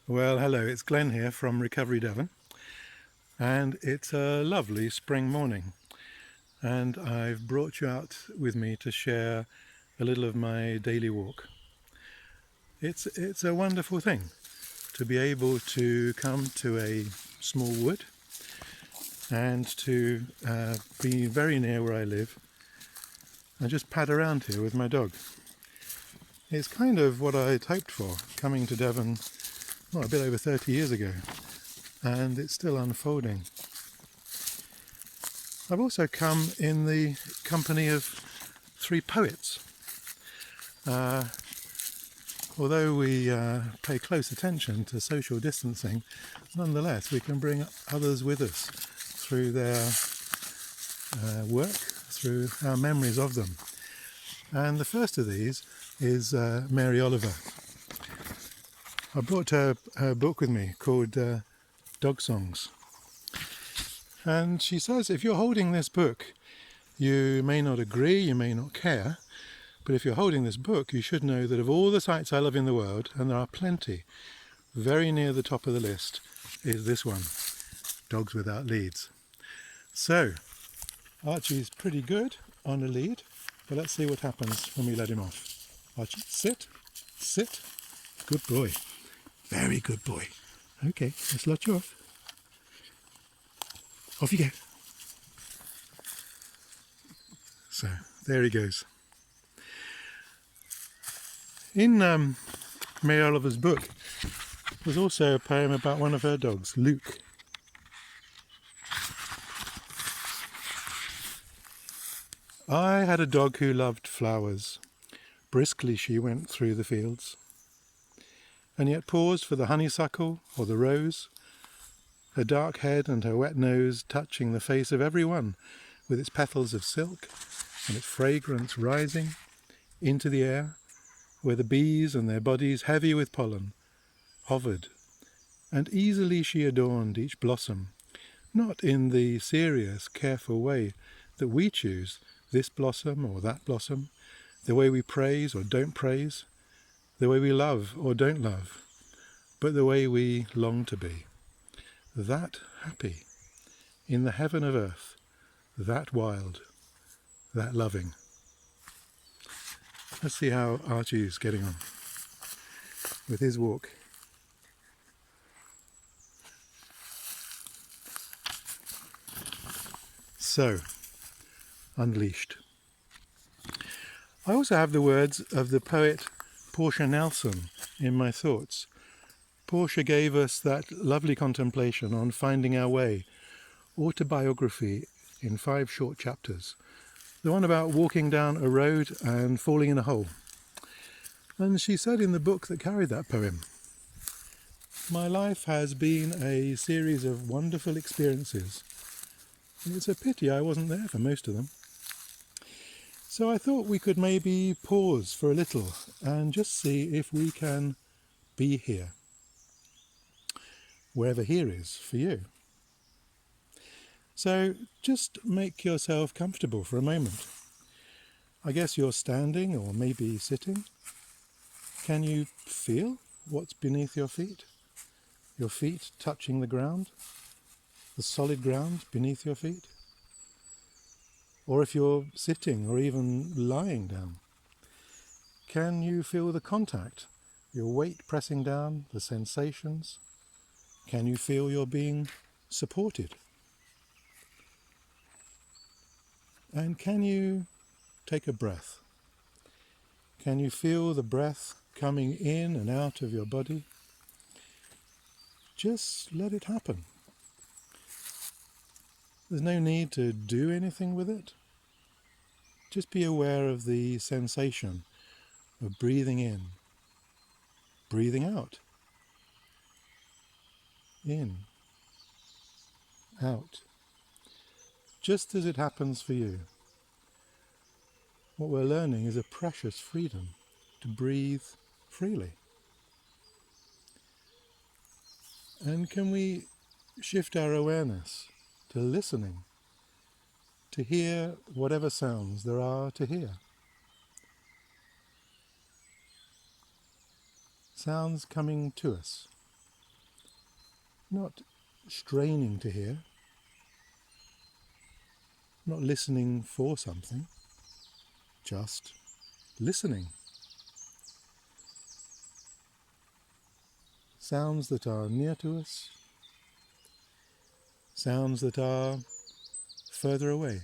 Well, hello, it's Glenn here from Recovery Devon, and it's a lovely spring morning, and I've brought you out with me to share a little of my daily walk. It's a wonderful thing to be able to come to a small wood and to be very near where I live and just pad around here with my dog. It's kind of what I'd hoped for, coming to Devon a bit over 30 years ago, and it's still unfolding. I've also come in the company of three poets. Although we pay close attention to social distancing, nonetheless we can bring others with us through their work, through our memories of them. And the first of these is Mary Oliver. I brought her book with me called Dog Songs. And she says, if you're holding this book, you may not agree, you may not care, but if you're holding this book, you should know that of all the sights I love in the world, and there are plenty, very near the top of the list is this one, dogs without leads. So, Archie's pretty good on a lead, but let's see what happens when we let him off. Archie, sit, sit, good boy, very good boy. Okay, let's let you off. Off you go. So, there he goes. In Mary Oliver's book, there's also a poem about one of her dogs, Luke. I had a dog who loved flowers. Briskly she went through the fields, and yet paused for the honeysuckle or the rose, her dark head and her wet nose touching the face of every one with its petals of silk and its fragrance rising into the air, where the bees and their bodies heavy with pollen hovered, and easily she adorned each blossom, not in the serious, careful way that we choose this blossom or that blossom, the way we praise or don't praise, the way we love or don't love, but the way we long to be. That happy, in the heaven of earth, that wild, that loving. Let's see how Archie's getting on with his walk. So, unleashed. I also have the words of the poet Portia Nelson in my thoughts. Portia gave us that lovely contemplation on finding our way, Autobiography in 5 short chapters. The one about walking down a road and falling in a hole. And she said in the book that carried that poem, my life has been a series of wonderful experiences. And it's a pity I wasn't there for most of them. So I thought we could maybe pause for a little and just see if we can be here, wherever here is for you. So just make yourself comfortable for a moment. I guess you're standing or maybe sitting. Can you feel what's beneath your feet? Your feet touching the ground? The solid ground beneath your feet? Or if you're sitting or even lying down, can you feel the contact, your weight pressing down, the sensations? Can you feel you're being supported? And can you take a breath? Can you feel the breath coming in and out of your body? Just let it happen. There's no need to do anything with it. Just be aware of the sensation of breathing in, breathing out, in, out, just as it happens for you. What we're learning is a precious freedom to breathe freely. And can we shift our awareness to listening, to hear whatever sounds there are to hear? Sounds coming to us, not straining to hear, not listening for something, just listening. Sounds that are near to us, sounds that are further away.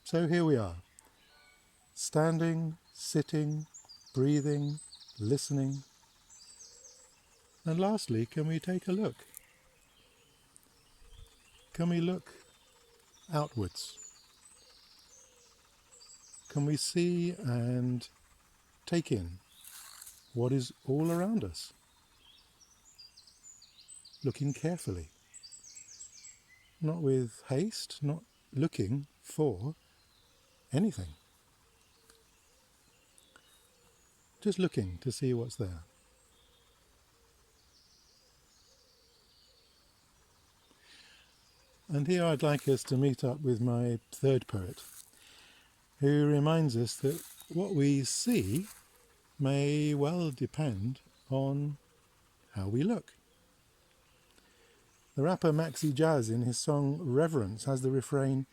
So here we are, standing, sitting, breathing, listening. And lastly, can we take a look? Can we look outwards? Can we see and take in what is all around us? Looking carefully, not with haste, not looking for anything. Just looking to see what's there. And here I'd like us to meet up with my third poet, who reminds us that what we see may well depend on how we look. The rapper Maxi in his song Reverence has the refrain,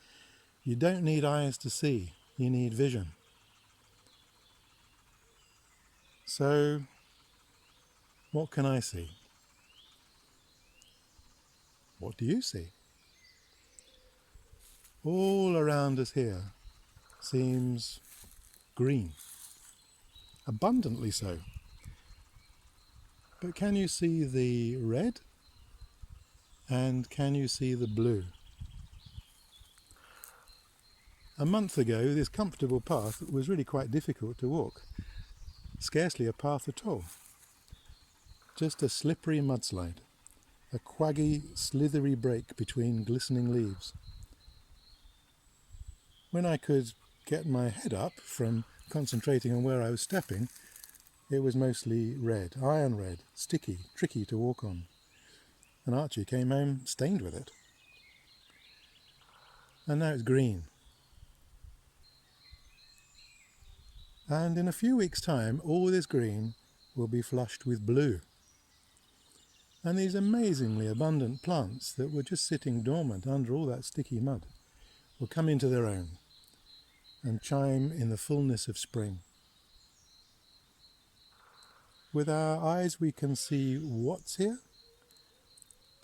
"You don't need eyes to see, you need vision." So, what can I see? What do you see? All around us here seems green, abundantly so. But can you see the red? And can you see the blue? A month ago, this comfortable path was really quite difficult to walk. Scarcely a path at all. Just a slippery mudslide, a quaggy, slithery break between glistening leaves. When I could get my head up from concentrating on where I was stepping, it was mostly red, iron red, sticky, tricky to walk on. And Archie came home stained with it. And now it's green. And in a few weeks' time, all this green will be flushed with blue. And these amazingly abundant plants that were just sitting dormant under all that sticky mud will come into their own and chime in the fullness of spring. With our eyes we can see what's here,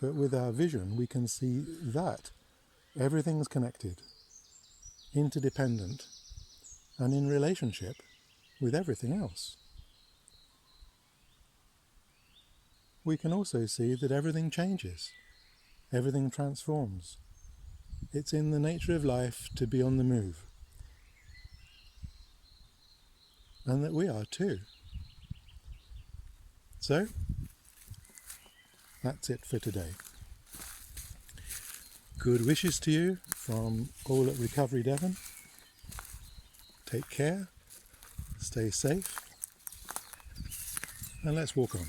but with our vision we can see that everything's connected, interdependent, and in relationship with everything else. We can also see that everything changes, everything transforms. It's in the nature of life to be on the move, and that we are too. So, that's it for today. Good wishes to you from all at Recovery Devon. Take care, stay safe, and let's walk on.